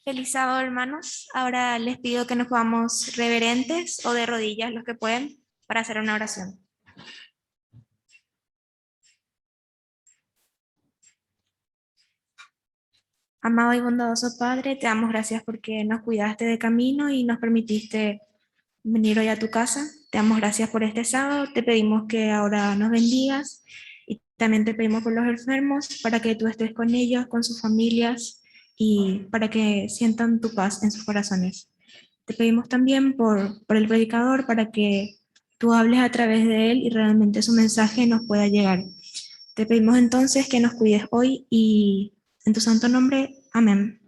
Feliz sábado, hermanos. Ahora les pido que nos pongamos reverentes o de rodillas, los que pueden, para hacer una oración. Amado y bondadoso Padre, te damos gracias porque nos cuidaste de camino y nos permitiste venir hoy a tu casa. Te damos gracias por este sábado. Te pedimos que ahora nos bendigas y también te pedimos por los enfermos para que tú estés con ellos, con sus familias y para que sientan tu paz en sus corazones. Te pedimos también por el predicador para que tú hables a través de él y realmente su mensaje nos pueda llegar. Te pedimos entonces que nos cuides hoy y en tu santo nombre, amén.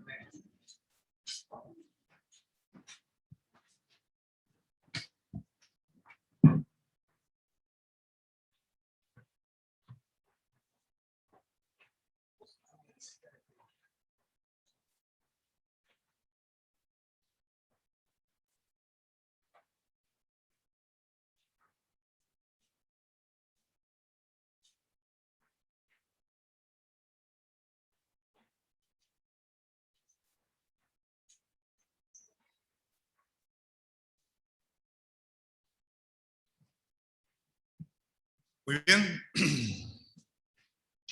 Muy bien.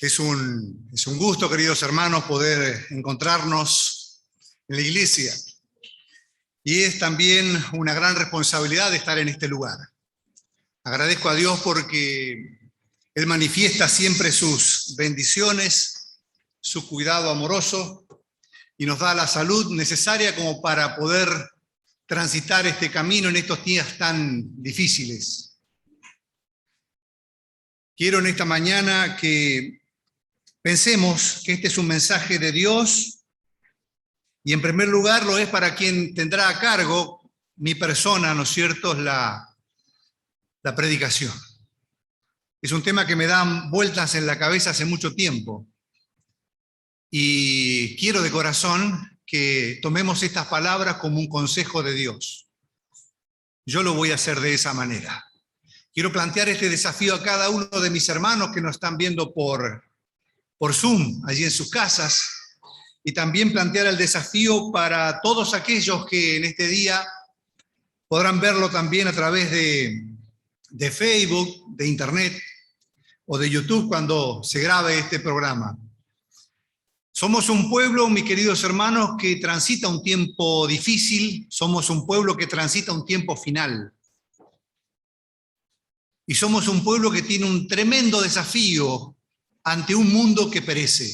Es un gusto, queridos hermanos, poder encontrarnos en la iglesia. Y es también una gran responsabilidad estar en este lugar. Agradezco a Dios porque Él manifiesta siempre sus bendiciones, su cuidado amoroso y nos da la salud necesaria como para poder transitar este camino en estos días tan difíciles. Quiero en esta mañana que pensemos que este es un mensaje de Dios y en primer lugar lo es para quien tendrá a cargo mi persona, ¿no es cierto?, la predicación. Es un tema que me dan vueltas en la cabeza hace mucho tiempo y quiero de corazón que tomemos estas palabras como un consejo de Dios. Yo lo voy a hacer de esa manera. Quiero plantear este desafío a cada uno de mis hermanos que nos están viendo por Zoom, allí en sus casas, y también plantear el desafío para todos aquellos que en este día podrán verlo también a través de Facebook, de Internet o de YouTube cuando se grabe este programa. Somos un pueblo, mis queridos hermanos, que transita un tiempo difícil, somos un pueblo que transita un tiempo final. Y somos un pueblo que tiene un tremendo desafío ante un mundo que perece.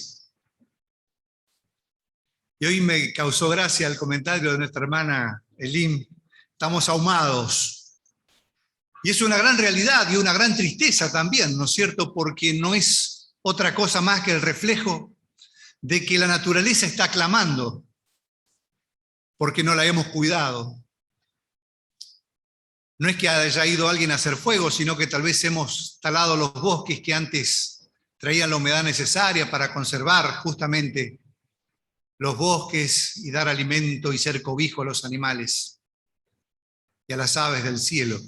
Y hoy me causó gracia el comentario de nuestra hermana Elim, estamos ahumados. Y es una gran realidad y una gran tristeza también, ¿no es cierto? Porque no es otra cosa más que el reflejo de que la naturaleza está clamando porque no la hemos cuidado. No es que haya ido alguien a hacer fuego, sino que tal vez hemos talado los bosques que antes traían la humedad necesaria para conservar justamente los bosques y dar alimento y ser cobijo a los animales y a las aves del cielo.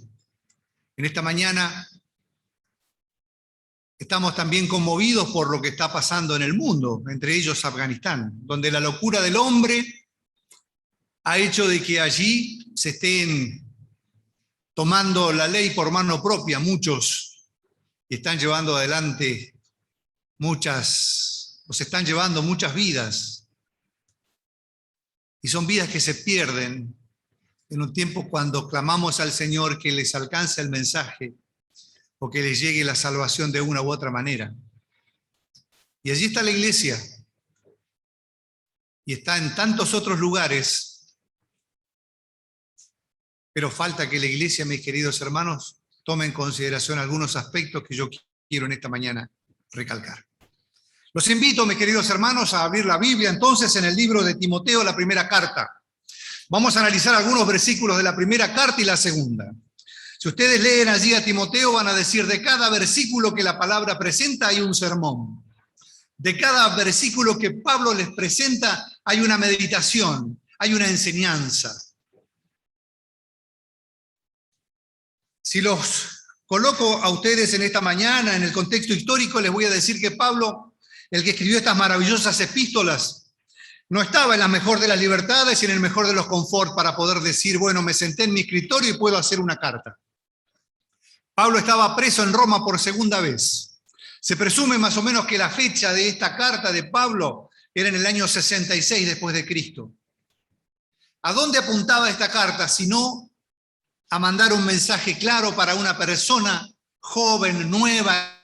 En esta mañana estamos también conmovidos por lo que está pasando en el mundo, entre ellos Afganistán, donde la locura del hombre ha hecho de que allí se estén tomando la ley por mano propia muchos y están llevando adelante se están llevando muchas vidas. Y son vidas que se pierden en un tiempo cuando clamamos al Señor que les alcance el mensaje o que les llegue la salvación de una u otra manera. Y allí está la iglesia. Y está en tantos otros lugares. Pero falta que la iglesia, mis queridos hermanos, tome en consideración algunos aspectos que yo quiero en esta mañana recalcar. Los invito, mis queridos hermanos, a abrir la Biblia entonces en el libro de Timoteo, la primera carta. Vamos a analizar algunos versículos de la primera carta y la segunda. Si ustedes leen allí a Timoteo, van a decir de cada versículo que la palabra presenta hay un sermón. De cada versículo que Pablo les presenta hay una meditación, hay una enseñanza. Si los coloco a ustedes en esta mañana en el contexto histórico, les voy a decir que Pablo el que escribió estas maravillosas epístolas, no estaba en la mejor de las libertades y en el mejor de los confort para poder decir, bueno, me senté en mi escritorio y puedo hacer una carta. Pablo estaba preso en Roma por segunda vez. Se presume más o menos que la fecha de esta carta de Pablo era en el año 66 después de Cristo. ¿A dónde apuntaba esta carta? Sino a mandar un mensaje claro para una persona joven, nueva,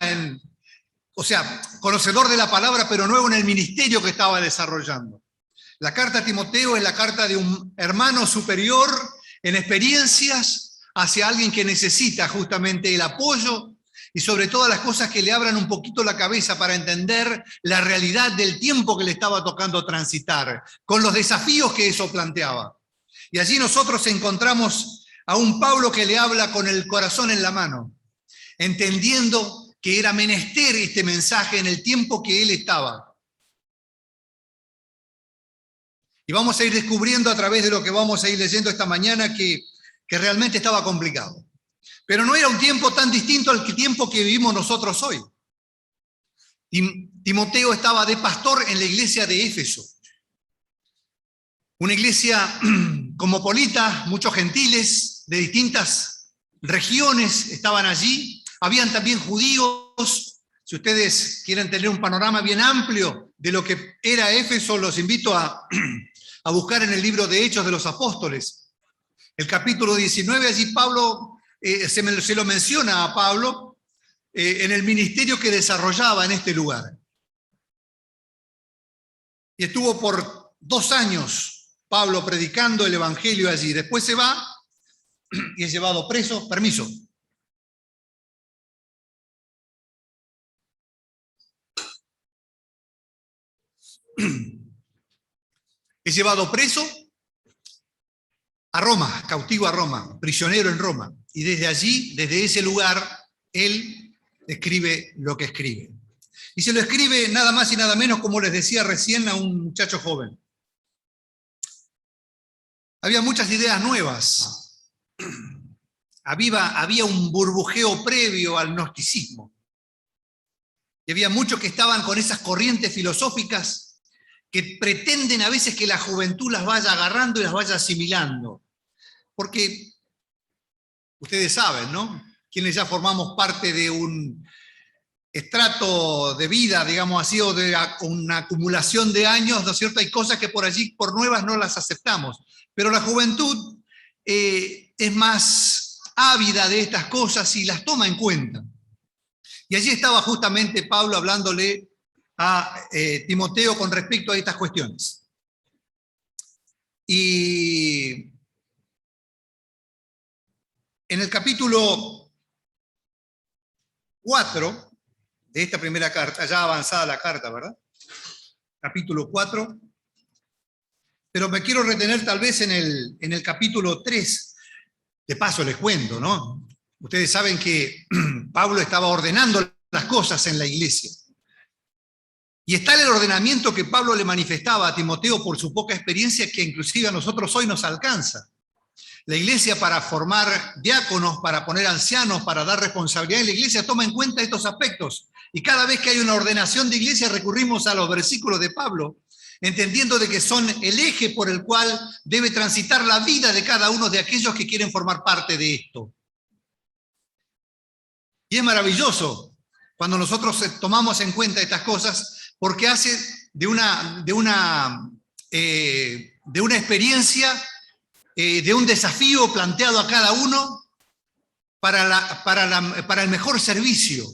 conocedor de la palabra, pero nuevo en el ministerio que estaba desarrollando. La carta a Timoteo es la carta de un hermano superior en experiencias hacia alguien que necesita justamente el apoyo y sobre todas las cosas que le abran un poquito la cabeza para entender la realidad del tiempo que le estaba tocando transitar, con los desafíos que eso planteaba. Y allí nosotros encontramos a un Pablo que le habla con el corazón en la mano, entendiendo que era menester este mensaje en el tiempo que él estaba. Y vamos a ir descubriendo a través de lo que vamos a ir leyendo esta mañana que realmente estaba complicado. Pero no era un tiempo tan distinto al tiempo que vivimos nosotros hoy. Timoteo estaba de pastor en la iglesia de Éfeso. Una iglesia cosmopolita, muchos gentiles de distintas regiones estaban allí. Habían también judíos. Si ustedes quieren tener un panorama bien amplio de lo que era Éfeso, los invito a buscar en el libro de Hechos de los Apóstoles. El capítulo 19, allí Pablo, se lo menciona a Pablo en el ministerio que desarrollaba en este lugar. Y estuvo por 2 años Pablo predicando el evangelio allí. Después se va y es llevado preso. Permiso. Es llevado preso a Roma, cautivo a Roma, prisionero en Roma. Y desde allí, desde ese lugar, él escribe lo que escribe. Y se lo escribe nada más y nada menos, como les decía recién, a un muchacho joven. Había muchas ideas nuevas. Había un burbujeo previo al gnosticismo. Y había muchos que estaban con esas corrientes filosóficas que pretenden a veces que la juventud las vaya agarrando y las vaya asimilando. Porque ustedes saben, ¿no? Quienes ya formamos parte de un estrato de vida, digamos así, o de una acumulación de años, ¿no es cierto? Hay cosas que por allí, por nuevas, no las aceptamos. Pero la juventud es más ávida de estas cosas y las toma en cuenta. Y allí estaba justamente Pablo hablándole a Timoteo con respecto a estas cuestiones. Y en el capítulo 4 de esta primera carta, ya avanzada la carta, ¿verdad? Capítulo 4. Pero me quiero retener tal vez en el capítulo 3. De paso les cuento, ¿no? Ustedes saben que Pablo estaba ordenando las cosas en la iglesia. Y está el ordenamiento que Pablo le manifestaba a Timoteo por su poca experiencia, que inclusive a nosotros hoy nos alcanza. La iglesia, para formar diáconos, para poner ancianos, para dar responsabilidad en la iglesia, toma en cuenta estos aspectos. Y cada vez que hay una ordenación de iglesia recurrimos a los versículos de Pablo, entendiendo de que son el eje por el cual debe transitar la vida de cada uno de aquellos que quieren formar parte de esto. Y es maravilloso cuando nosotros tomamos en cuenta estas cosas, porque hace de una experiencia, de un desafío planteado a cada uno para el mejor servicio,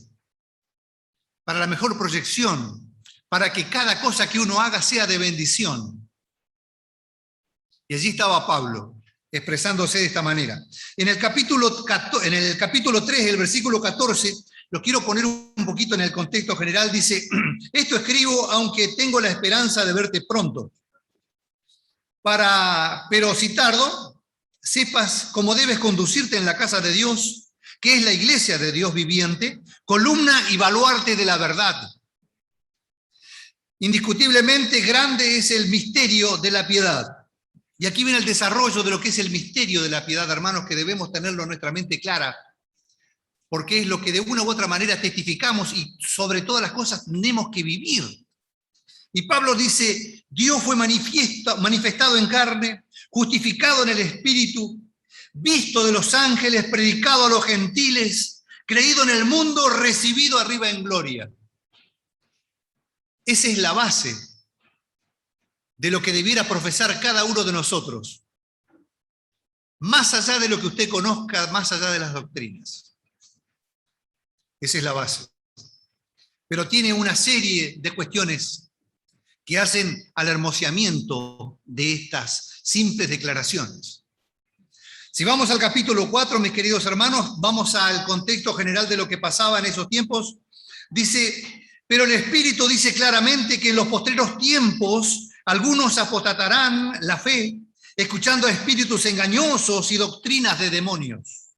para la mejor proyección, para que cada cosa que uno haga sea de bendición. Y allí estaba Pablo, expresándose de esta manera. En el capítulo 3, el versículo 14, lo quiero poner un poquito en el contexto general, dice: esto escribo aunque tengo la esperanza de verte pronto. Pero si tardo, sepas cómo debes conducirte en la casa de Dios, que es la iglesia de Dios viviente, columna y baluarte de la verdad. Indiscutiblemente grande es el misterio de la piedad. Y aquí viene el desarrollo de lo que es el misterio de la piedad, hermanos, que debemos tenerlo en nuestra mente clara. porque es lo que de una u otra manera testificamos y sobre todas las cosas tenemos que vivir. Y Pablo dice, Dios fue manifestado en carne, justificado en el Espíritu, visto de los ángeles, predicado a los gentiles, creído en el mundo, recibido arriba en gloria. Esa es la base de lo que debiera profesar cada uno de nosotros, más allá de lo que usted conozca, más allá de las doctrinas. Esa es la base. Pero tiene una serie de cuestiones que hacen al hermoseamiento de estas simples declaraciones. Si vamos al capítulo 4, mis queridos hermanos, vamos al contexto general de lo que pasaba en esos tiempos. Dice, pero el Espíritu dice claramente que en los postreros tiempos algunos apostatarán la fe, escuchando a espíritus engañosos y doctrinas de demonios.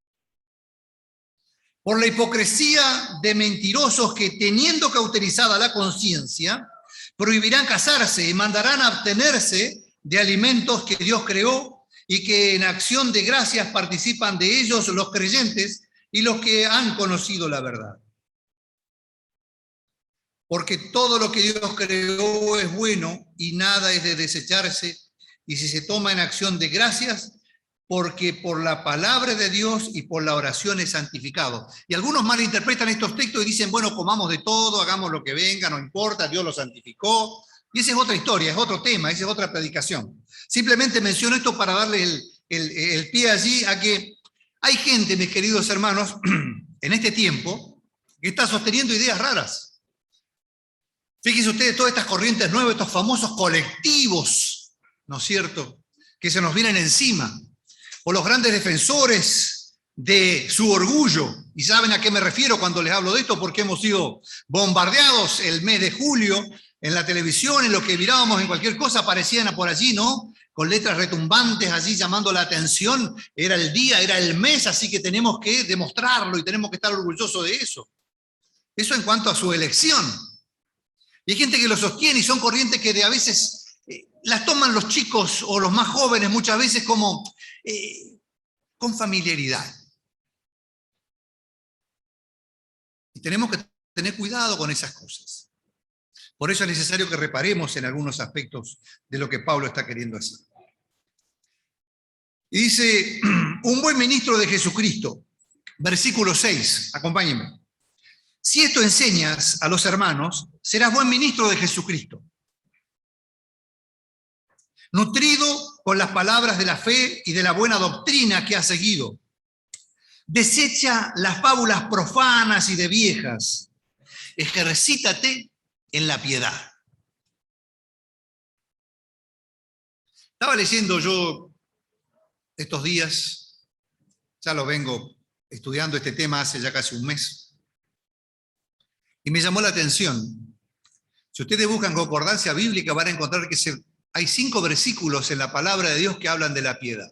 Por la hipocresía de mentirosos que, teniendo cauterizada la conciencia, prohibirán casarse y mandarán a abstenerse de alimentos que Dios creó y que en acción de gracias participan de ellos los creyentes y los que han conocido la verdad. Porque todo lo que Dios creó es bueno y nada es de desecharse, y si se toma en acción de gracias, porque por la palabra de Dios y por la oración es santificado. Y algunos malinterpretan estos textos y dicen, bueno, comamos de todo, hagamos lo que venga, no importa, Dios lo santificó. Y esa es otra historia, es otro tema, esa es otra predicación. Simplemente menciono esto para darle el pie allí a que hay gente, mis queridos hermanos, en este tiempo, que está sosteniendo ideas raras. Fíjense ustedes todas estas corrientes nuevas, estos famosos colectivos, ¿no es cierto?, que se nos vienen encima, o los grandes defensores de su orgullo. Y saben a qué me refiero cuando les hablo de esto, porque hemos sido bombardeados el mes de julio en la televisión, en lo que mirábamos en cualquier cosa, aparecían por allí, ¿no?, con letras retumbantes allí llamando la atención. Era el día, era el mes, así que tenemos que demostrarlo y tenemos que estar orgullosos de eso. Eso en cuanto a su elección. Y hay gente que lo sostiene y son corrientes que a veces las toman los chicos o los más jóvenes muchas veces como con familiaridad. Y tenemos que tener cuidado con esas cosas. Por eso es necesario que reparemos en algunos aspectos de lo que Pablo está queriendo hacer. Y dice, un buen ministro de Jesucristo, versículo 6, acompáñenme. Si esto enseñas a los hermanos, serás buen ministro de Jesucristo, nutrido con las palabras de la fe y de la buena doctrina que has seguido. Desecha las fábulas profanas y de viejas. Ejercítate en la piedad. Estaba leyendo yo estos días, ya lo vengo estudiando este tema hace ya casi un mes, y me llamó la atención. Si ustedes buscan concordancia bíblica van a encontrar que hay 5 versículos en la palabra de Dios que hablan de la piedad.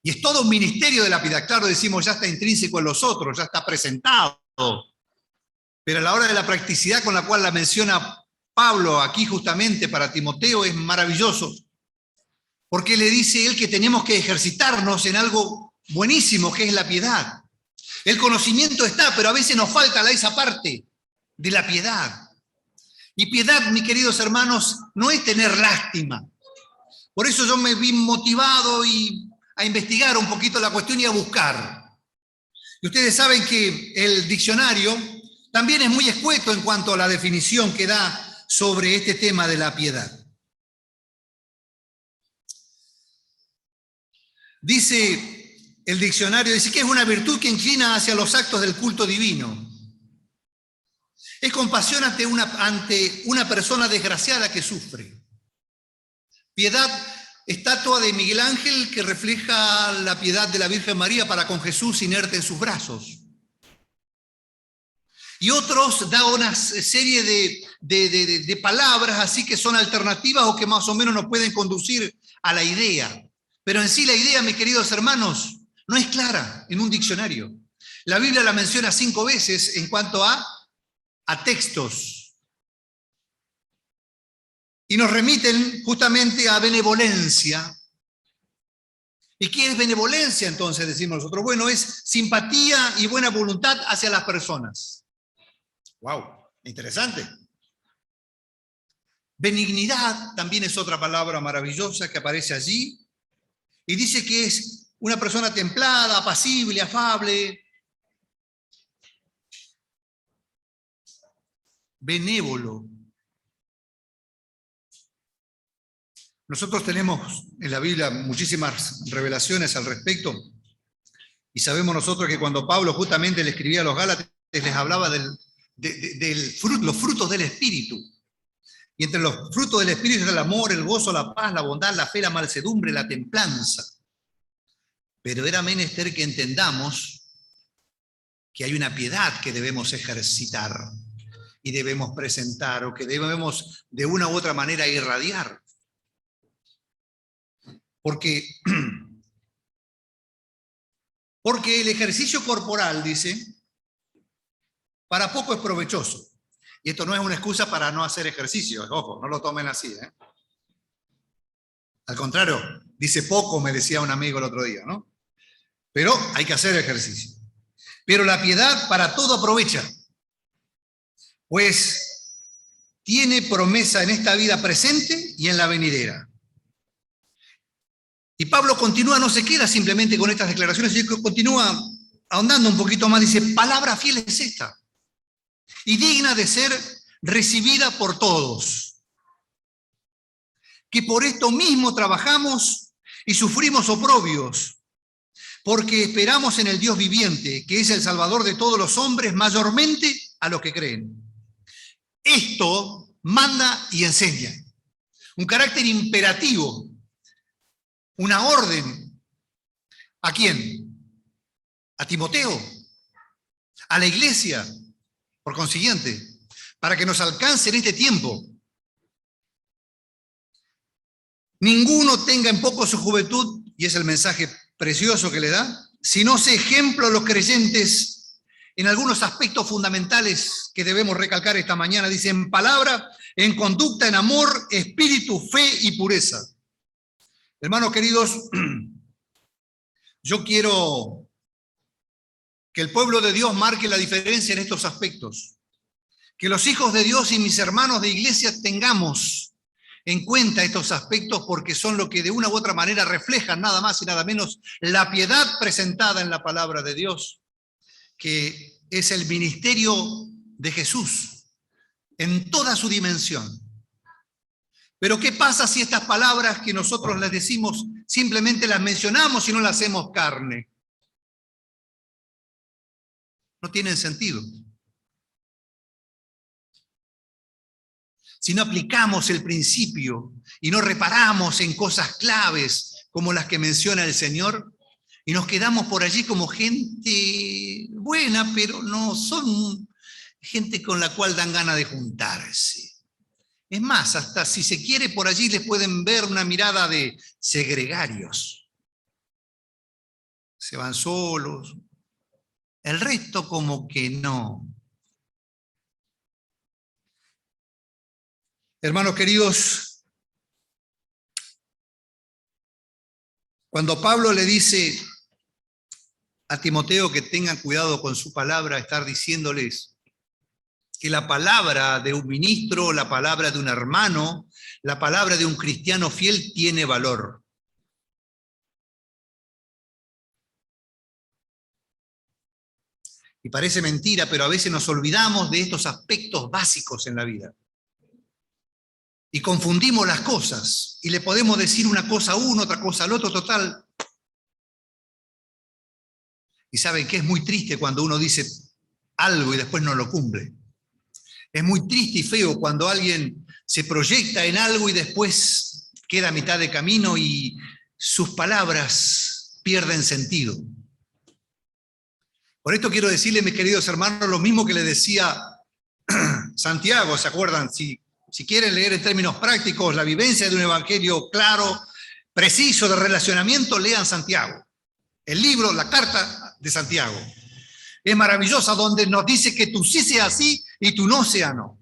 Y es todo un ministerio de la piedad. Claro, decimos, ya está intrínseco en los otros, ya está presentado. Pero a la hora de la practicidad con la cual la menciona Pablo aquí justamente para Timoteo es maravilloso. Porque le dice él que tenemos que ejercitarnos en algo buenísimo, que es la piedad. El conocimiento está, pero a veces nos falta esa parte de la piedad. Y piedad, mis queridos hermanos, no es tener lástima. Por eso yo me vi motivado a investigar un poquito la cuestión y a buscar. Y ustedes saben que el diccionario también es muy escueto en cuanto a la definición que da sobre este tema de la piedad. Dice el diccionario, dice que es una virtud que inclina hacia los actos del culto divino. Es compasión ante una persona desgraciada que sufre. Piedad, estatua de Miguel Ángel que refleja la piedad de la Virgen María para con Jesús inerte en sus brazos. Y otros da una serie de palabras así que son alternativas o que más o menos nos pueden conducir a la idea. Pero en sí la idea, mis queridos hermanos, no es clara en un diccionario. La Biblia la menciona 5 veces en cuanto a textos. Y nos remiten justamente a benevolencia, ¿Y qué es benevolencia entonces, decimos nosotros? Bueno, es simpatía y buena voluntad hacia las personas. ¡Wow! Interesante. Benignidad también es otra palabra maravillosa que aparece allí. Y dice que es una persona templada, apacible, afable, benévolo. Nosotros tenemos en la Biblia muchísimas revelaciones al respecto y sabemos nosotros que cuando Pablo justamente le escribía a los Gálatas les hablaba los frutos del Espíritu. Y entre los frutos del Espíritu está el amor, el gozo, la paz, la bondad, la fe, la mansedumbre, la templanza. Pero era menester que entendamos que hay una piedad que debemos ejercitar y debemos presentar o que debemos de una u otra manera irradiar. Porque el ejercicio corporal, dice, para poco es provechoso. Y esto no es una excusa para no hacer ejercicio, ojo, no lo tomen así, ¿eh? Al contrario, dice poco, me decía un amigo el otro día, ¿no? Pero hay que hacer ejercicio. Pero la piedad para todo aprovecha, pues tiene promesa en esta vida presente y en la venidera. Y Pablo continúa, no se queda simplemente con estas declaraciones, sino que continúa ahondando un poquito más, dice, palabra fiel es esta, y digna de ser recibida por todos, que por esto mismo trabajamos y sufrimos oprobios, porque esperamos en el Dios viviente, que es el Salvador de todos los hombres, mayormente a los que creen. Esto manda y enseña, un carácter imperativo, una orden. ¿A quién? A Timoteo, a la iglesia, por consiguiente, para que nos alcance en este tiempo. Ninguno tenga en poco su juventud, y es el mensaje precioso que le da, sino sea ejemplo a los creyentes en algunos aspectos fundamentales que debemos recalcar esta mañana. Dice, en palabra, en conducta, en amor, espíritu, fe y pureza. Hermanos queridos, yo quiero que el pueblo de Dios marque la diferencia en estos aspectos. Que los hijos de Dios y mis hermanos de iglesia tengamos en cuenta estos aspectos porque son lo que de una u otra manera reflejan nada más y nada menos la piedad presentada en la palabra de Dios, que es el ministerio de Jesús en toda su dimensión. Pero ¿qué pasa si estas palabras que nosotros les decimos simplemente las mencionamos y no las hacemos carne? No tienen sentido. Si no aplicamos el principio y no reparamos en cosas claves como las que menciona el Señor, y nos quedamos por allí como gente buena, pero no son gente con la cual dan ganas de juntarse. Es más, hasta si se quiere por allí les pueden ver una mirada de segregarios. Se van solos. El resto como que no. Hermanos queridos, cuando Pablo le dice a Timoteo que tengan cuidado con su palabra, estar diciéndoles que la palabra de un ministro, la palabra de un hermano, la palabra de un cristiano fiel tiene valor. Y parece mentira, pero a veces nos olvidamos de estos aspectos básicos en la vida. Y confundimos las cosas, y le podemos decir una cosa a uno, otra cosa al otro, total. Y saben que es muy triste cuando uno dice algo y después no lo cumple. Es muy triste y feo cuando alguien se proyecta en algo y después queda a mitad de camino y sus palabras pierden sentido. Por esto quiero decirles, mis queridos hermanos, lo mismo que le decía Santiago, ¿se acuerdan? Si quieren leer en términos prácticos la vivencia de un evangelio claro, preciso de relacionamiento, lean Santiago. El libro, la carta de Santiago. Es maravillosa, donde nos dice que tú sí sea sí y tú no sea no.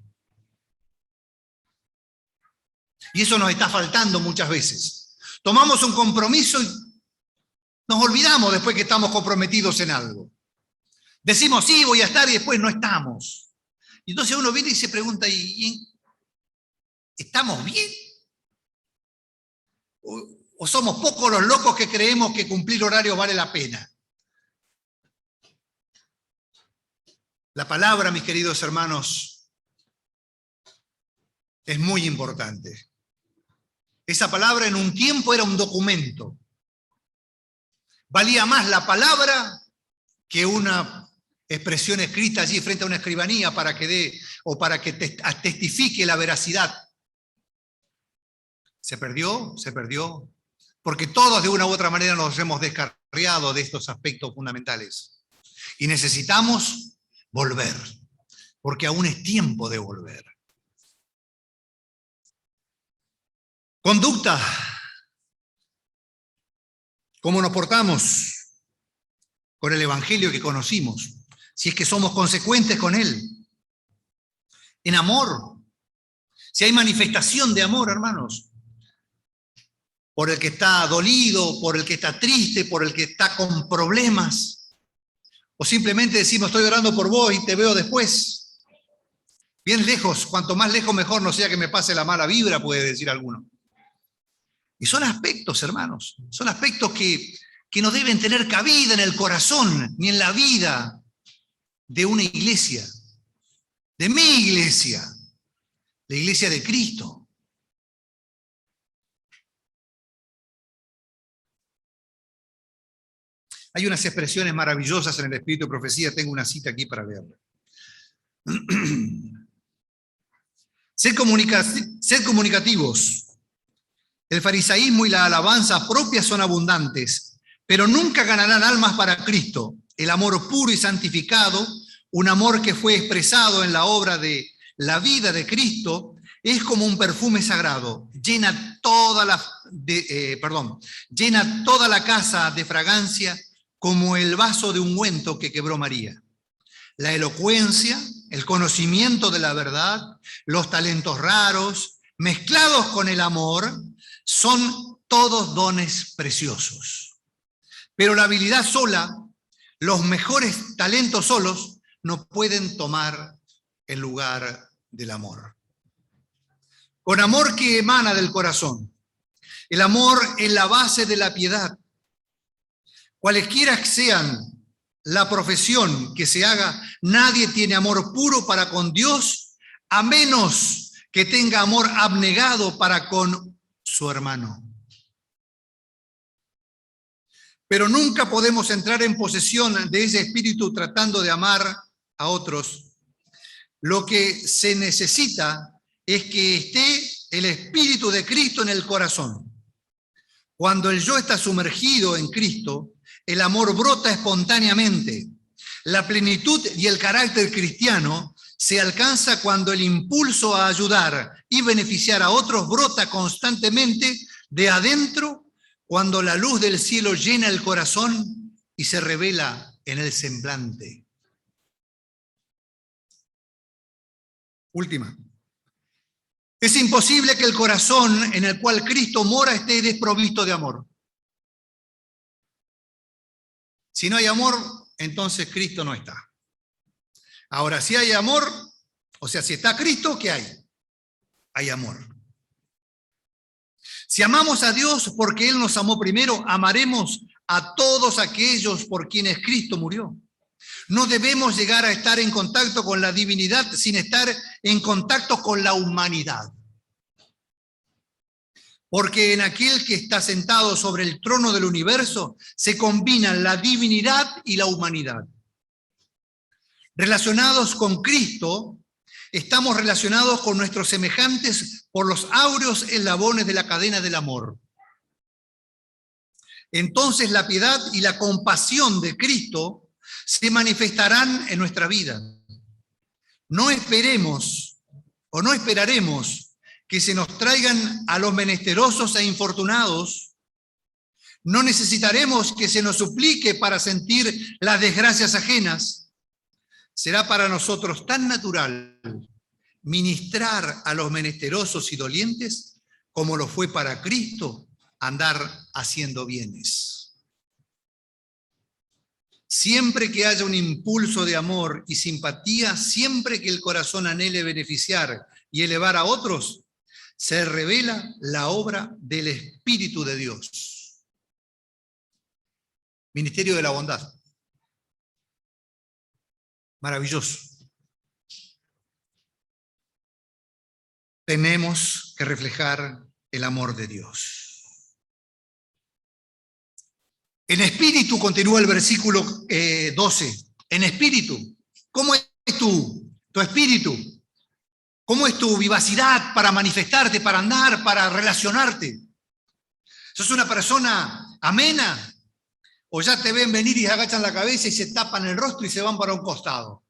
Y eso nos está faltando muchas veces. Tomamos un compromiso Nos olvidamos después que estamos comprometidos en algo. Decimos, sí, voy a estar, y después no estamos. Y entonces uno viene y se pregunta, ¿estamos bien? ¿O somos pocos los locos que creemos que cumplir horarios vale la pena? La palabra, mis queridos hermanos, es muy importante. Esa palabra en un tiempo era un documento. Valía más la palabra que una expresión escrita allí frente a una escribanía para que dé o para que testifique la veracidad. Se perdió, porque todos de una u otra manera nos hemos descarriado de estos aspectos fundamentales. Y necesitamos volver, porque aún es tiempo de volver. Conducta. ¿Cómo nos portamos con el Evangelio que conocimos? Si es que somos consecuentes con él. En amor. Si hay manifestación de amor, hermanos. Por el que está dolido, por el que está triste, por el que está con problemas. O simplemente decimos, estoy orando por vos y te veo después. Bien lejos, cuanto más lejos mejor, no sea que me pase la mala vibra, puede decir alguno. Y son aspectos, hermanos, son aspectos que no deben tener cabida en el corazón, ni en la vida de una iglesia, de mi iglesia, la iglesia de Cristo. Hay unas expresiones maravillosas en el Espíritu de Profecía, tengo una cita aquí para leerla. Sed comunicativos. El farisaísmo y la alabanza propia son abundantes, pero nunca ganarán almas para Cristo. El amor puro y santificado, un amor que fue expresado en la obra de la vida de Cristo, es como un perfume sagrado. Llena toda la casa de fragancia como el vaso de ungüento que quebró María. La elocuencia, el conocimiento de la verdad, los talentos raros, mezclados con el amor, son todos dones preciosos. Pero la habilidad sola, los mejores talentos solos, no pueden tomar el lugar del amor. Con amor que emana del corazón. El amor es la base de la piedad. Cualesquiera sean la profesión que se haga, nadie tiene amor puro para con Dios, a menos que tenga amor abnegado para con su hermano. Pero nunca podemos entrar en posesión de ese espíritu tratando de amar a otros. Lo que se necesita es que esté el Espíritu de Cristo en el corazón. Cuando el yo está sumergido en Cristo, el amor brota espontáneamente. La plenitud y el carácter cristiano se alcanza cuando el impulso a ayudar y beneficiar a otros brota constantemente de adentro, cuando la luz del cielo llena el corazón y se revela en el semblante. Última. Es imposible que el corazón en el cual Cristo mora esté desprovisto de amor. Si no hay amor, entonces Cristo no está. Ahora, si hay amor, o sea, si está Cristo, ¿qué hay? Hay amor. Si amamos a Dios porque Él nos amó primero, amaremos a todos aquellos por quienes Cristo murió. No debemos llegar a estar en contacto con la divinidad sin estar en contacto con la humanidad. Porque en aquel que está sentado sobre el trono del universo se combinan la divinidad y la humanidad. Relacionados con Cristo, estamos relacionados con nuestros semejantes por los áureos eslabones de la cadena del amor. Entonces la piedad y la compasión de Cristo se manifestarán en nuestra vida. No esperaremos que se nos traigan a los menesterosos e infortunados. No necesitaremos que se nos suplique para sentir las desgracias ajenas. Será para nosotros tan natural ministrar a los menesterosos y dolientes como lo fue para Cristo andar haciendo bienes. Siempre que haya un impulso de amor y simpatía, siempre que el corazón anhele beneficiar y elevar a otros, se revela la obra del Espíritu de Dios. Ministerio de la bondad. Maravilloso. Tenemos que reflejar el amor de Dios. En espíritu, continúa el versículo 12. En espíritu. ¿Cómo es tu espíritu? ¿Cómo es tu vivacidad para manifestarte, para andar, para relacionarte? ¿Sos una persona amena? ¿O ya te ven venir y se agachan la cabeza y se tapan el rostro y se van para un costado?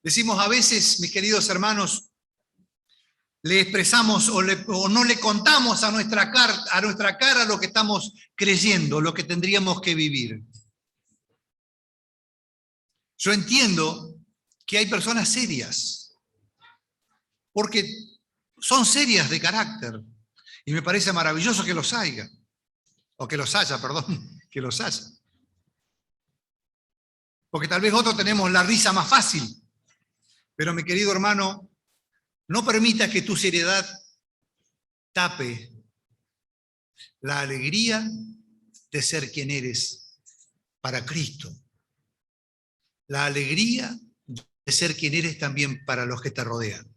Decimos a veces, mis queridos hermanos, le expresamos o no le contamos a nuestra cara lo que estamos creyendo, lo que tendríamos que vivir. Yo entiendo que hay personas serias, porque son serias de carácter, y me parece maravilloso que los haya, que los haya. Porque tal vez otros tenemos la risa más fácil, pero mi querido hermano, no permita que tu seriedad tape la alegría de ser quien eres para Cristo. La alegría de ser quien eres también para los que te rodean.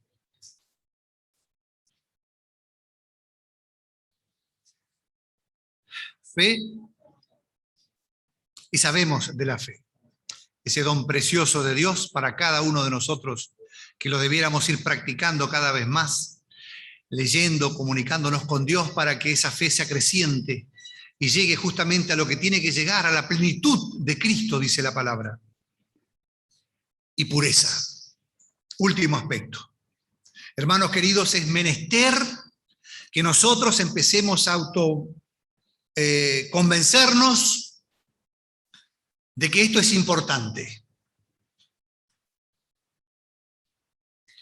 Fe, y sabemos de la fe. Ese don precioso de Dios para cada uno de nosotros, que lo debiéramos ir practicando cada vez más, leyendo, comunicándonos con Dios para que esa fe sea creciente y llegue justamente a lo que tiene que llegar, a la plenitud de Cristo, dice la palabra. Y pureza. Último aspecto. Hermanos queridos, es menester que nosotros empecemos a convencernos de que esto es importante.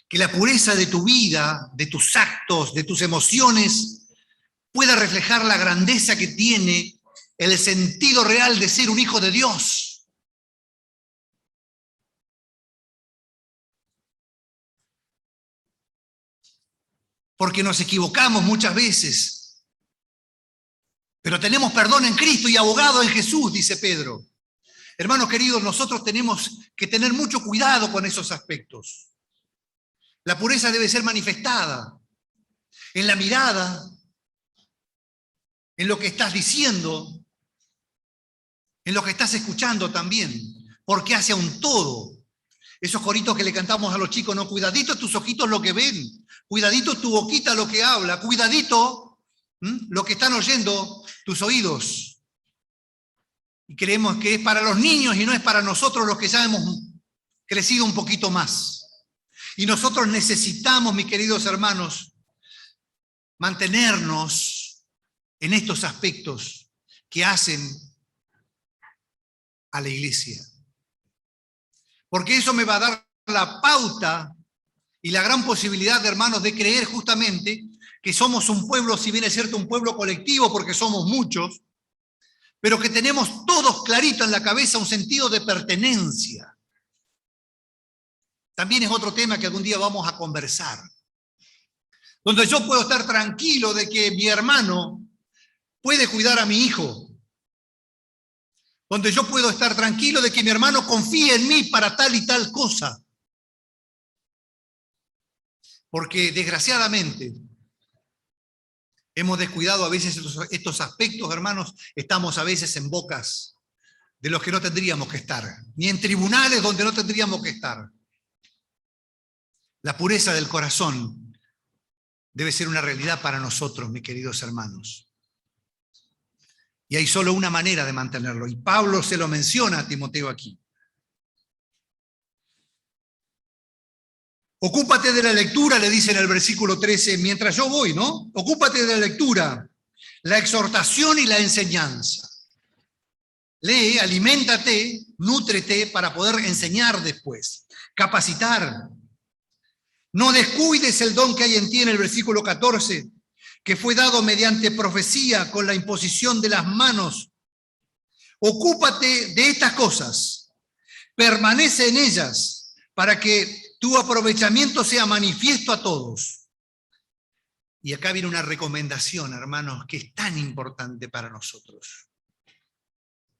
Que la pureza de tu vida, de tus actos, de tus emociones, pueda reflejar la grandeza que tiene el sentido real de ser un hijo de Dios. Porque nos equivocamos muchas veces, pero tenemos perdón en Cristo y abogado en Jesús, dice Pedro. Hermanos queridos, nosotros tenemos que tener mucho cuidado con esos aspectos. La pureza debe ser manifestada en la mirada, en lo que estás diciendo, en lo que estás escuchando también, porque hace un todo. Esos coritos que le cantamos a los chicos, no, cuidadito tus ojitos lo que ven, cuidadito tu boquita lo que habla, cuidadito lo que están oyendo tus oídos. Y creemos que es para los niños y no es para nosotros los que ya hemos crecido un poquito más. Y nosotros necesitamos, mis queridos hermanos, mantenernos en estos aspectos que hacen a la iglesia. Porque eso me va a dar la pauta y la gran posibilidad, hermanos, de creer justamente que somos un pueblo, si bien es cierto, un pueblo colectivo, porque somos muchos, pero que tenemos todos clarito en la cabeza un sentido de pertenencia. También es otro tema que algún día vamos a conversar. Donde yo puedo estar tranquilo de que mi hermano puede cuidar a mi hijo. Donde yo puedo estar tranquilo de que mi hermano confíe en mí para tal y tal cosa. Porque desgraciadamente hemos descuidado a veces estos aspectos, hermanos. Estamos a veces en bocas de los que no tendríamos que estar. Ni en tribunales donde no tendríamos que estar. La pureza del corazón debe ser una realidad para nosotros, mis queridos hermanos. Y hay solo una manera de mantenerlo, y Pablo se lo menciona a Timoteo aquí. Ocúpate de la lectura, le dice en el versículo 13, mientras yo voy, ¿no? Ocúpate de la lectura, la exhortación y la enseñanza. Lee, aliméntate, nútrete para poder enseñar después, capacitar. No descuides el don que hay en ti en el versículo 14, que fue dado mediante profecía con la imposición de las manos. Ocúpate de estas cosas, permanece en ellas, para que tu aprovechamiento sea manifiesto a todos. Y acá viene una recomendación, hermanos, que es tan importante para nosotros.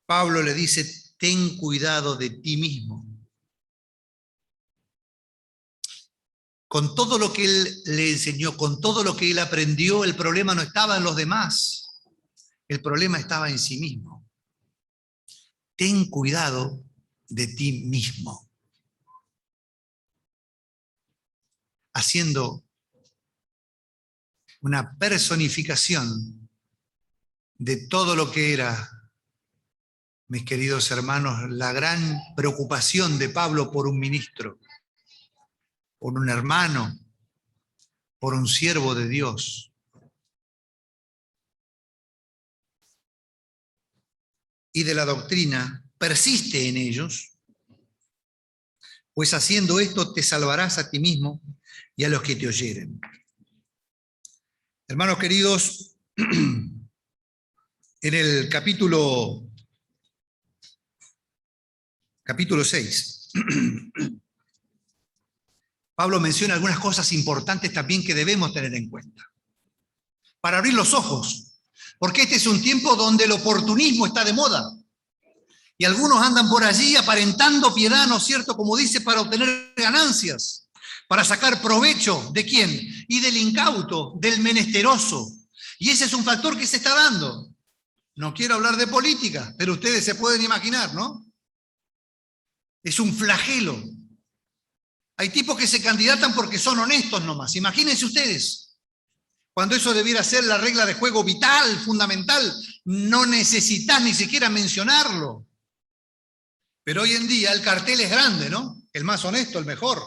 Pablo le dice, ten cuidado de ti mismo. Con todo lo que él le enseñó, con todo lo que él aprendió, el problema no estaba en los demás, el problema estaba en sí mismo. Ten cuidado de ti mismo. Haciendo una personificación de todo lo que era, mis queridos hermanos, la gran preocupación de Pablo por un ministro, por un hermano, por un siervo de Dios. Y de la doctrina, persiste en ellos, pues haciendo esto te salvarás a ti mismo y a los que te oyeren. Hermanos queridos, en el capítulo 6, Pablo menciona algunas cosas importantes también que debemos tener en cuenta. Para abrir los ojos, porque este es un tiempo donde el oportunismo está de moda. Y algunos andan por allí aparentando piedad, ¿no es cierto? Como dice, para obtener ganancias, para sacar provecho. ¿De quién? Y del incauto, del menesteroso. Y ese es un factor que se está dando. No quiero hablar de política, pero ustedes se pueden imaginar, ¿no? Es un flagelo. Hay tipos que se candidatan porque son honestos nomás. Imagínense ustedes, cuando eso debiera ser la regla de juego vital, fundamental, no necesitas ni siquiera mencionarlo. Pero hoy en día el cartel es grande, ¿no? El más honesto, el mejor.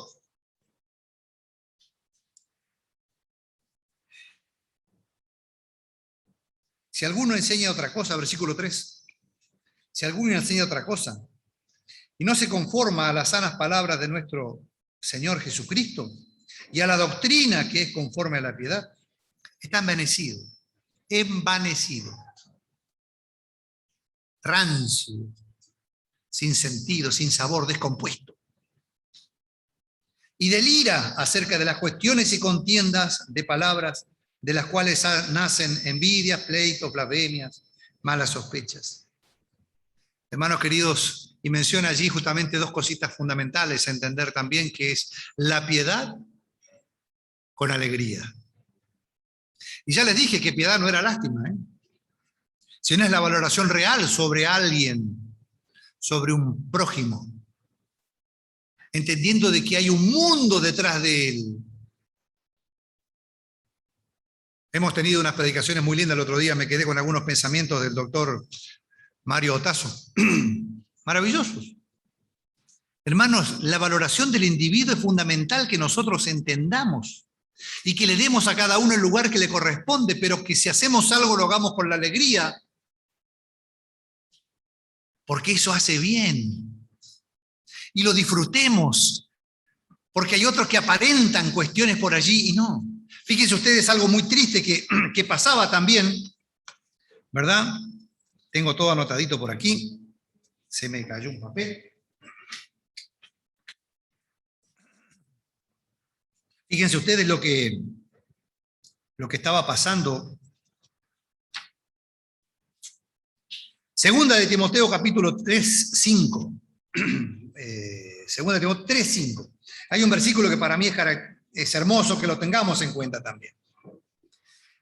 Si alguno enseña otra cosa, versículo 3, si alguno enseña otra cosa y no se conforma a las sanas palabras de nuestro Señor Jesucristo y a la doctrina que es conforme a la piedad, está envanecido, rancio, sin sentido, sin sabor, descompuesto. Y delira acerca de las cuestiones y contiendas de palabras, de las cuales nacen envidias, pleitos, blasfemias, malas sospechas. Hermanos queridos, y menciona allí justamente dos cositas fundamentales a entender también, que es la piedad con alegría. Y ya les dije que piedad no era lástima, sino es la valoración real sobre alguien, sobre un prójimo, entendiendo de que hay un mundo detrás de él. Hemos tenido unas predicaciones muy lindas el otro día, me quedé con algunos pensamientos del doctor Mario Otazo, maravillosos. Hermanos, la valoración del individuo es fundamental, que nosotros entendamos y que le demos a cada uno el lugar que le corresponde, pero que si hacemos algo lo hagamos con la alegría, porque eso hace bien. Y lo disfrutemos, porque hay otros que aparentan cuestiones por allí y no. Fíjense ustedes algo muy triste que pasaba también, ¿verdad? Tengo todo anotadito por aquí. Se me cayó un papel. Fíjense ustedes lo que estaba pasando. Segunda de Timoteo capítulo 3, 5. Segunda de Timoteo 3, 5. Hay un versículo que para mí es hermoso que lo tengamos en cuenta también.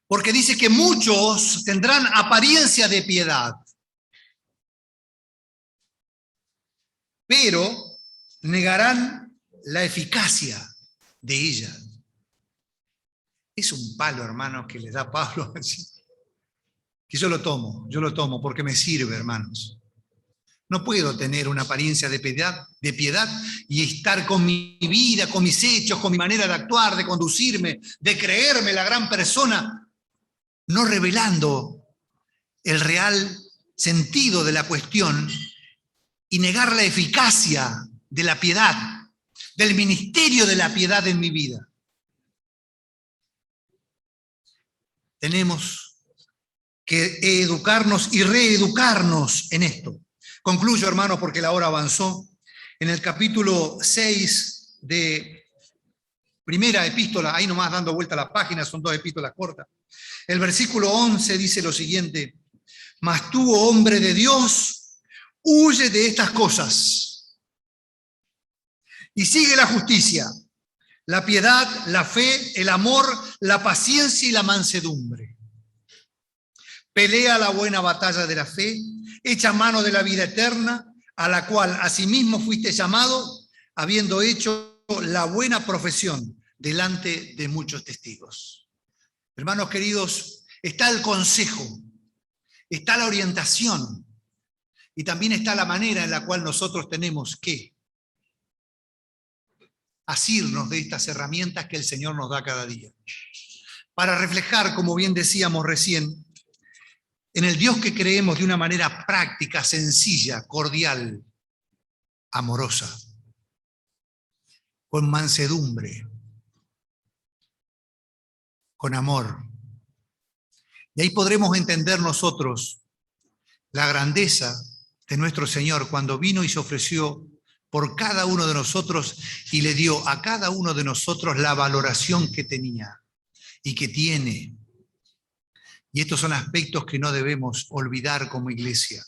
Porque dice que muchos tendrán apariencia de piedad, pero negarán la eficacia de ella. Es un palo, hermanos, que le da Pablo. Que yo lo tomo porque me sirve, hermanos. No puedo tener una apariencia de piedad y estar con mi vida, con mis hechos, con mi manera de actuar, de conducirme, de creerme la gran persona, no revelando el real sentido de la cuestión y negar la eficacia de la piedad, del ministerio de la piedad en mi vida. Tenemos que educarnos y reeducarnos en esto. Concluyo, hermanos, porque la hora avanzó. En el capítulo 6 de primera epístola, ahí nomás dando vuelta a la página, son 2 epístolas cortas. El versículo 11 dice lo siguiente: mas tú, hombre de Dios, huye de estas cosas y sigue la justicia, la piedad, la fe, el amor, la paciencia y la mansedumbre. Pelea la buena batalla de la fe, echa mano de la vida eterna, a la cual asimismo fuiste llamado, habiendo hecho la buena profesión delante de muchos testigos. Hermanos queridos, está el consejo, está la orientación y también está la manera en la cual nosotros tenemos que asirnos de estas herramientas que el Señor nos da cada día, para reflejar, como bien decíamos recién, en el Dios que creemos de una manera práctica, sencilla, cordial, amorosa, con mansedumbre, con amor. Y ahí podremos entender nosotros la grandeza de nuestro Señor cuando vino y se ofreció por cada uno de nosotros y le dio a cada uno de nosotros la valoración que tenía y que tiene. Y estos son aspectos que no debemos olvidar como iglesia.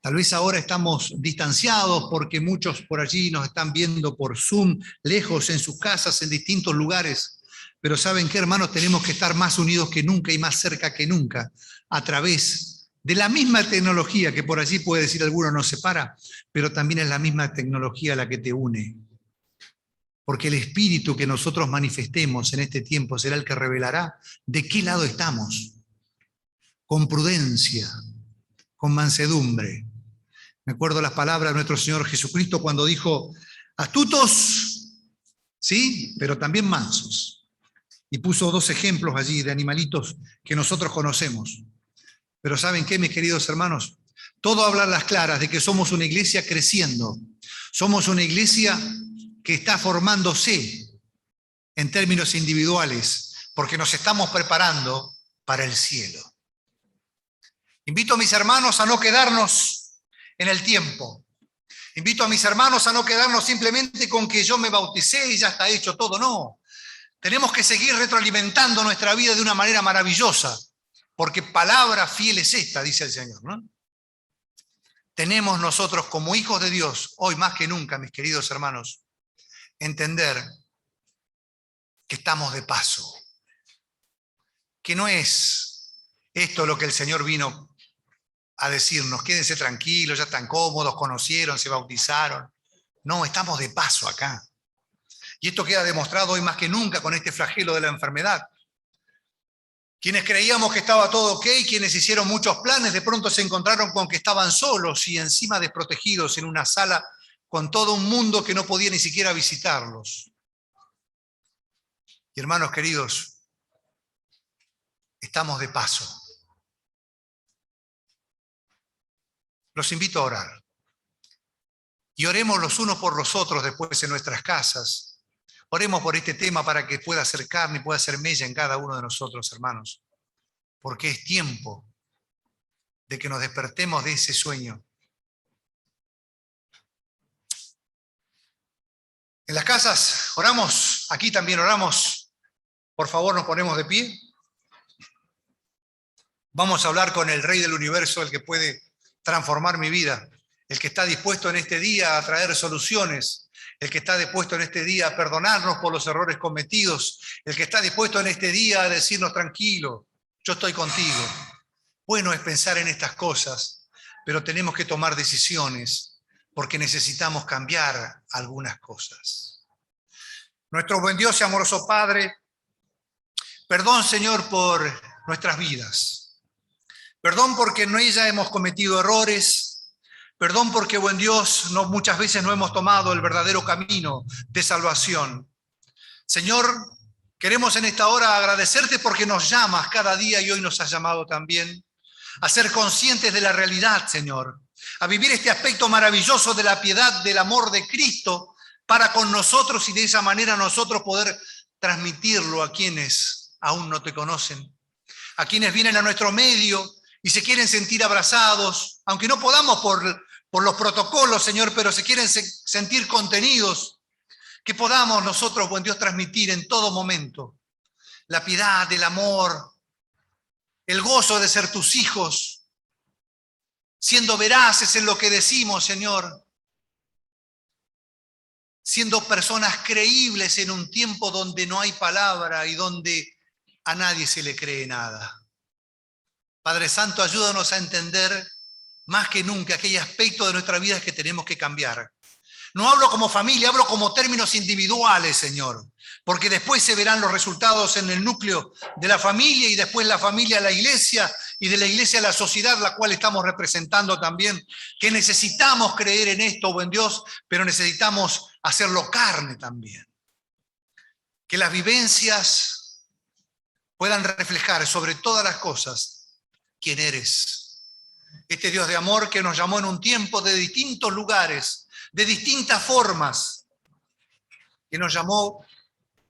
Tal vez ahora estamos distanciados porque muchos por allí nos están viendo por Zoom, lejos en sus casas, en distintos lugares. Pero ¿saben qué, hermanos? Tenemos que estar más unidos que nunca y más cerca que nunca a través de la misma tecnología que por allí puede decir alguno nos separa, pero también es la misma tecnología la que te une. Porque el espíritu que nosotros manifestemos en este tiempo será el que revelará de qué lado estamos. Con prudencia, con mansedumbre. Me acuerdo las palabras de nuestro Señor Jesucristo cuando dijo, astutos, sí, pero también mansos. Y puso 2 ejemplos allí de animalitos que nosotros conocemos. Pero ¿saben qué, mis queridos hermanos? Todo habla a las claras de que somos una iglesia creciendo. Somos una iglesia que está formándose en términos individuales, porque nos estamos preparando para el cielo. Invito a mis hermanos a no quedarnos en el tiempo. Invito a mis hermanos a no quedarnos simplemente con que yo me bauticé y ya está hecho todo. No. Tenemos que seguir retroalimentando nuestra vida de una manera maravillosa, porque palabra fiel es esta, dice el Señor, ¿no? Tenemos nosotros como hijos de Dios, hoy más que nunca, mis queridos hermanos, entender que estamos de paso, que no es esto lo que el Señor vino a decirnos, quédense tranquilos, ya están cómodos, conocieron, se bautizaron. No, estamos de paso acá. Y esto queda demostrado hoy más que nunca con este flagelo de la enfermedad. Quienes creíamos que estaba todo ok, quienes hicieron muchos planes, de pronto se encontraron con que estaban solos y encima desprotegidos en una sala con todo un mundo que no podía ni siquiera visitarlos. Y hermanos queridos, estamos de paso. Los invito a orar. Y oremos los unos por los otros después en nuestras casas. Oremos por este tema para que pueda hacer carne y pueda hacer mella en cada uno de nosotros, hermanos. Porque es tiempo de que nos despertemos de ese sueño. En las casas oramos, aquí también oramos. Por favor, nos ponemos de pie. Vamos a hablar con el Rey del Universo, el que puede transformar mi vida, el que está dispuesto en este día a traer soluciones, el que está dispuesto en este día a perdonarnos por los errores cometidos, el que está dispuesto en este día a decirnos tranquilo, yo estoy contigo. Bueno es pensar en estas cosas, pero tenemos que tomar decisiones porque necesitamos cambiar algunas cosas. Nuestro buen Dios y amoroso Padre, perdón, Señor, por nuestras vidas. Perdón porque en ella hemos cometido errores. Perdón porque, buen Dios, muchas veces no hemos tomado el verdadero camino de salvación. Señor, queremos en esta hora agradecerte porque nos llamas cada día y hoy nos has llamado también a ser conscientes de la realidad, Señor, a vivir este aspecto maravilloso de la piedad, del amor de Cristo para con nosotros y de esa manera nosotros poder transmitirlo a quienes aún no te conocen, a quienes vienen a nuestro medio y se quieren sentir abrazados, aunque no podamos por los protocolos, Señor, pero se quieren sentir contenidos, que podamos nosotros, buen Dios, transmitir en todo momento la piedad, el amor, el gozo de ser tus hijos, siendo veraces en lo que decimos, Señor, siendo personas creíbles en un tiempo donde no hay palabra y donde a nadie se le cree nada. Padre Santo, ayúdanos a entender más que nunca aquel aspecto de nuestra vida que tenemos que cambiar. No hablo como familia, hablo como términos individuales, Señor, porque después se verán los resultados en el núcleo de la familia y después la familia a la iglesia y de la iglesia a la sociedad, la cual estamos representando también, que necesitamos creer en esto, buen Dios, pero necesitamos hacerlo carne también. Que las vivencias puedan reflejar sobre todas las cosas quién eres. Este Dios de amor que nos llamó en un tiempo de distintos lugares, de distintas formas, que nos llamó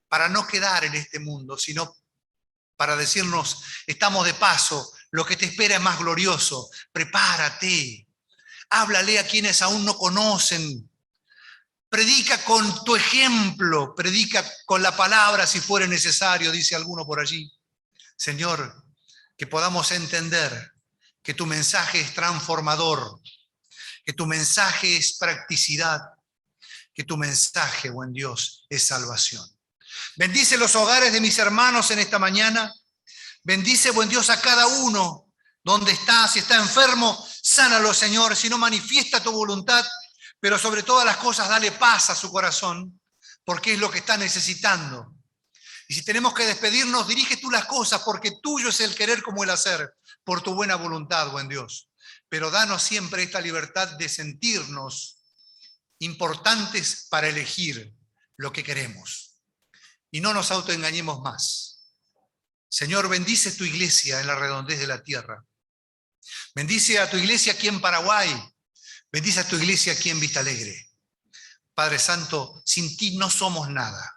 para no quedar en este mundo, sino para decirnos, estamos de paso, lo que te espera es más glorioso, prepárate, háblale a quienes aún no conocen, predica con tu ejemplo, predica con la palabra si fuere necesario, dice alguno por allí. Señor, que podamos entender que tu mensaje es transformador, que tu mensaje es practicidad, que tu mensaje, buen Dios, es salvación. Bendice los hogares de mis hermanos en esta mañana. Bendice, buen Dios, a cada uno donde está. Si está enfermo, sánalo, Señor. Si no, manifiesta tu voluntad. Pero sobre todas las cosas, dale paz a su corazón, porque es lo que está necesitando. Y si tenemos que despedirnos, dirige tú las cosas, porque tuyo es el querer como el hacer, por tu buena voluntad, buen Dios. Pero danos siempre esta libertad de sentirnos importantes para elegir lo que queremos. Y no nos autoengañemos más. Señor, bendice tu iglesia en la redondez de la tierra. Bendice a tu iglesia aquí en Paraguay. Bendice a tu iglesia aquí en Vista Alegre. Padre Santo, sin ti no somos nada.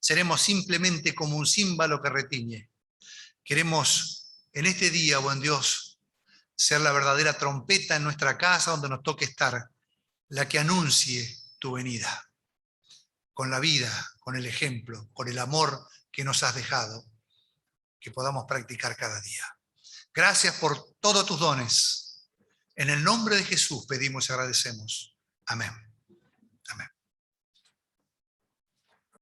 Seremos simplemente como un címbalo que retiñe. Queremos en este día, buen Dios, ser la verdadera trompeta en nuestra casa donde nos toque estar, la que anuncie tu venida. Con la vida, con el ejemplo, con el amor que nos has dejado, que podamos practicar cada día. Gracias por todos tus dones. En el nombre de Jesús pedimos y agradecemos. Amén.